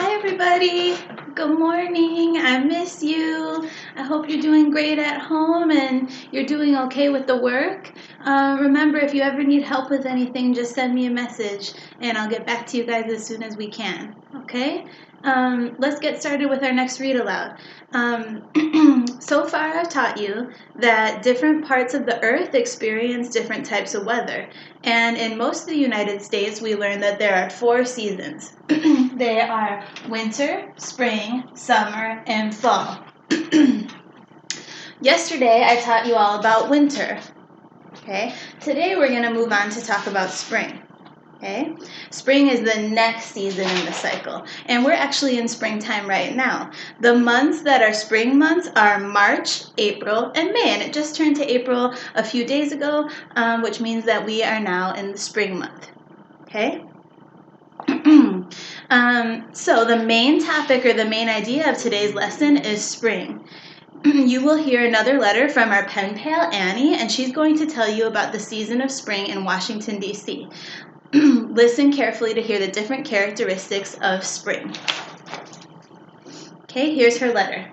Hi everybody, good morning. I miss you. I hope you're doing great at home and you're doing okay with the work. Remember, if you ever need help with anything, just send me a message and I'll get back to you guys as soon as we can, okay? Let's get started with our next read aloud. So far I've taught you that different parts of the earth experience different types of weather. And in most of the United States, we learned that there are 4 seasons. They are winter, spring, summer, and fall. Yesterday, I taught you all about winter. Okay? Today, we're going to move on to talk about spring. Okay? Spring is the next season in the cycle, and we're actually in springtime right now. The months that are spring months are March, April, and May, and it just turned to April a few days ago, which means that we are now in the spring month. Okay? So the main topic or the main idea of today's lesson is spring. You will hear another letter from our pen pal Annie, and she's going to tell you about the season of spring in Washington, D.C. Listen carefully to hear the different characteristics of spring. Okay, here's her letter.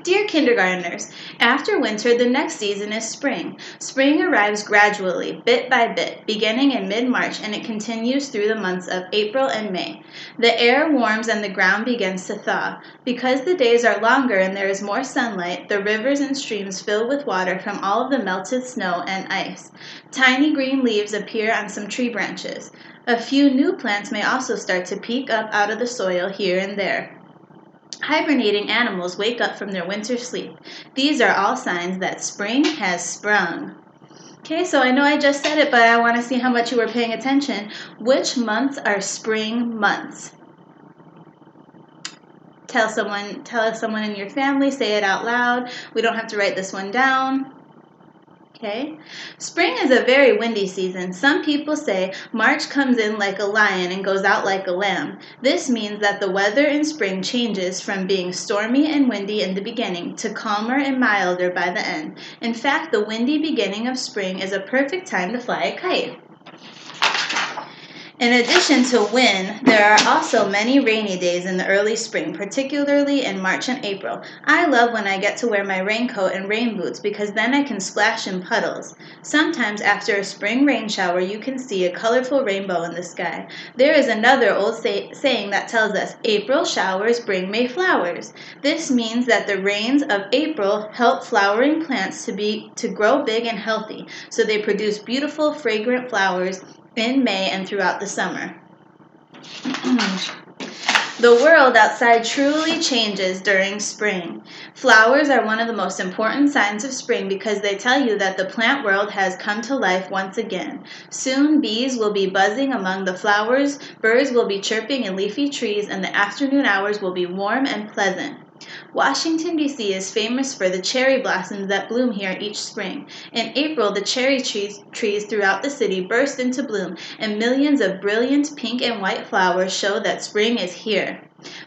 Dear kindergartners, after winter, the next season is spring. Spring arrives gradually, bit by bit, beginning in mid-March, and it continues through the months of April and May. The air warms and the ground begins to thaw. Because the days are longer and there is more sunlight, the rivers and streams fill with water from all of the melted snow and ice. Tiny green leaves appear on some tree branches. A few new plants may also start to peek up out of the soil here and there. Hibernating animals wake up from their winter sleep. These are all signs that spring has sprung. Okay, so I know I just said it, but I want to see how much you were paying attention. Which months are spring months? Tell someone in your family, say it out loud. We don't have to write this one down. Okay. Spring is a very windy season. Some people say March comes in like a lion and goes out like a lamb. This means that the weather in spring changes from being stormy and windy in the beginning to calmer and milder by the end. In fact, the windy beginning of spring is a perfect time to fly a kite. In addition to wind, there are also many rainy days in the early spring, particularly in March and April. I love when I get to wear my raincoat and rain boots because then I can splash in puddles. Sometimes after a spring rain shower, you can see a colorful rainbow in the sky. There is another old saying that tells us, April showers bring May flowers. This means that the rains of April help flowering plants to grow big and healthy, so they produce beautiful, fragrant flowers in May and throughout the summer. The world outside truly changes during spring. Flowers are one of the most important signs of spring because they tell you that the plant world has come to life once again. Soon bees will be buzzing among the flowers, birds will be chirping in leafy trees, and the afternoon hours will be warm and pleasant. Washington, D.C. is famous for the cherry blossoms that bloom here each spring. In April, the cherry trees throughout the city burst into bloom, and millions of brilliant pink and white flowers show that spring is here.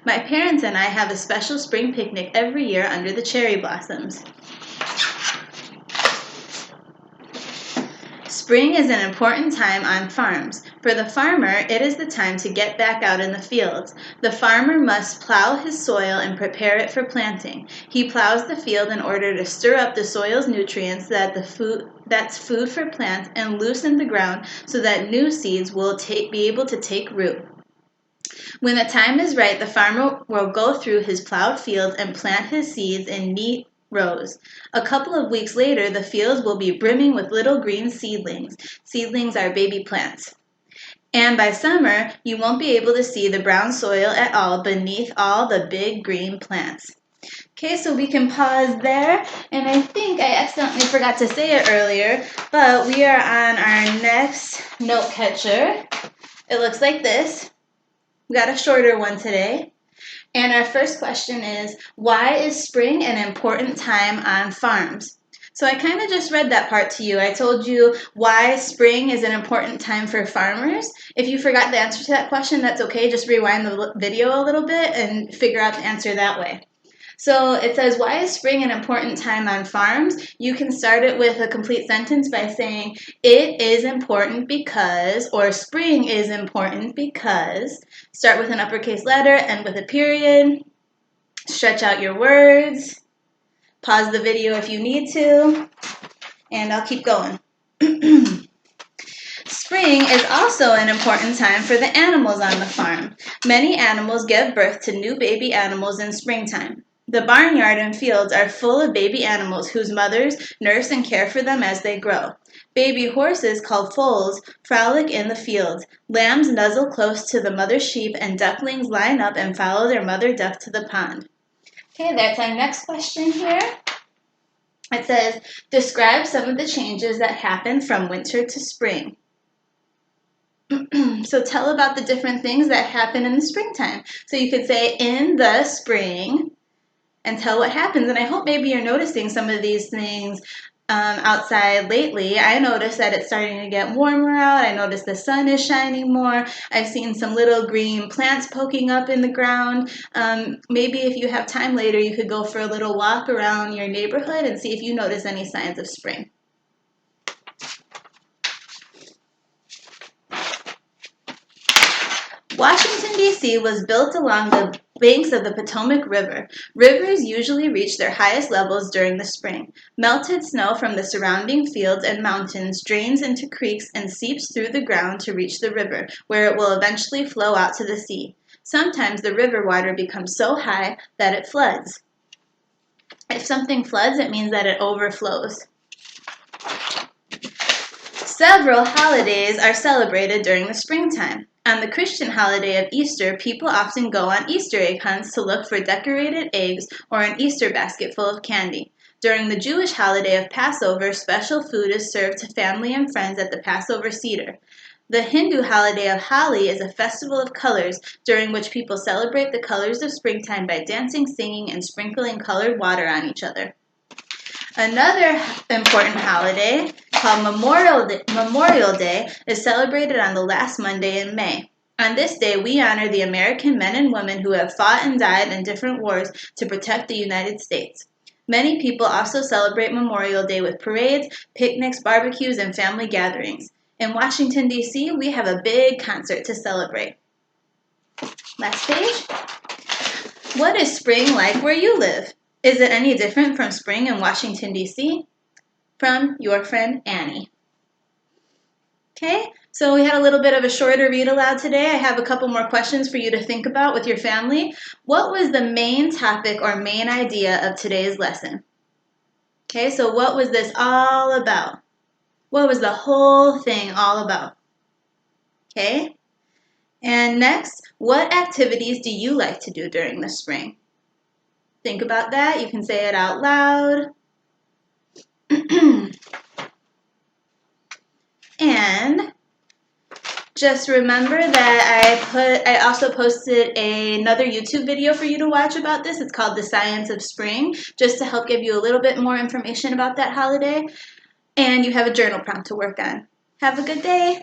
My parents and I have a special spring picnic every year under the cherry blossoms. Spring is an important time on farms. For the farmer, it is the time to get back out in the fields. The farmer must plow his soil and prepare it for planting. He plows the field in order to stir up the soil's nutrients that's food for plants and loosen the ground so that new seeds will be able to take root. When the time is right, the farmer will go through his plowed fields and plant his seeds in neat rows. A couple of weeks later, the fields will be brimming with little green seedlings. Seedlings are baby plants. And by summer, you won't be able to see the brown soil at all beneath all the big green plants. Okay, so we can pause there. And I think I accidentally forgot to say it earlier, but we are on our next note catcher. It looks like this. We got a shorter one today. And our first question is, why is spring an important time on farms? So I kind of just read that part to you. I told you why spring is an important time for farmers. If you forgot the answer to that question, that's okay. Just rewind the video a little bit and figure out the answer that way. So it says, why is spring an important time on farms? You can start it with a complete sentence by saying, it is important because, or spring is important because. Start with an uppercase letter, end with a period. Stretch out your words. Pause the video if you need to. And I'll keep going. Spring is also an important time for the animals on the farm. Many animals give birth to new baby animals in springtime. The barnyard and fields are full of baby animals whose mothers nurse and care for them as they grow. Baby horses, called foals, frolic in the fields. Lambs nuzzle close to the mother sheep, and ducklings line up and follow their mother duck to the pond. Okay, that's our next question here. It says, describe some of the changes that happen from winter to spring. So tell about the different things that happen in the springtime. So you could say, in the spring, and tell what happens. And I hope maybe you're noticing some of these things outside lately. I noticed that it's starting to get warmer out. I noticed the sun is shining more. I've seen some little green plants poking up in the ground. Maybe if you have time later, you could go for a little walk around your neighborhood and see if you notice any signs of spring. Washington, D.C. was built along the banks of the Potomac River. Rivers usually reach their highest levels during the spring. Melted snow from the surrounding fields and mountains drains into creeks and seeps through the ground to reach the river, where it will eventually flow out to the sea. Sometimes the river water becomes so high that it floods. If something floods, it means that it overflows. Several holidays are celebrated during the springtime. On the Christian holiday of Easter, people often go on Easter egg hunts to look for decorated eggs or an Easter basket full of candy. During the Jewish holiday of Passover, special food is served to family and friends at the Passover Seder. The Hindu holiday of Holi is a festival of colors during which people celebrate the colors of springtime by dancing, singing, and sprinkling colored water on each other. Another important holiday, called Memorial Day, is celebrated on the last Monday in May. On this day, we honor the American men and women who have fought and died in different wars to protect the United States. Many people also celebrate Memorial Day with parades, picnics, barbecues, and family gatherings. In Washington, D.C., we have a big concert to celebrate. Last page. What is spring like where you live? Is it any different from spring in Washington, D.C.? From your friend Annie. Okay, so we had a little bit of a shorter read aloud today. I have a couple more questions for you to think about with your family. What was the main topic or main idea of today's lesson? Okay, so what was this all about? What was the whole thing all about? Okay, and next, what activities do you like to do during the spring? Think about that. You can say it out loud. And just remember that I also posted another YouTube video for you to watch about this. It's called The Science of Spring, just to help give you a little bit more information about that holiday. And you have a journal prompt to work on. Have a good day.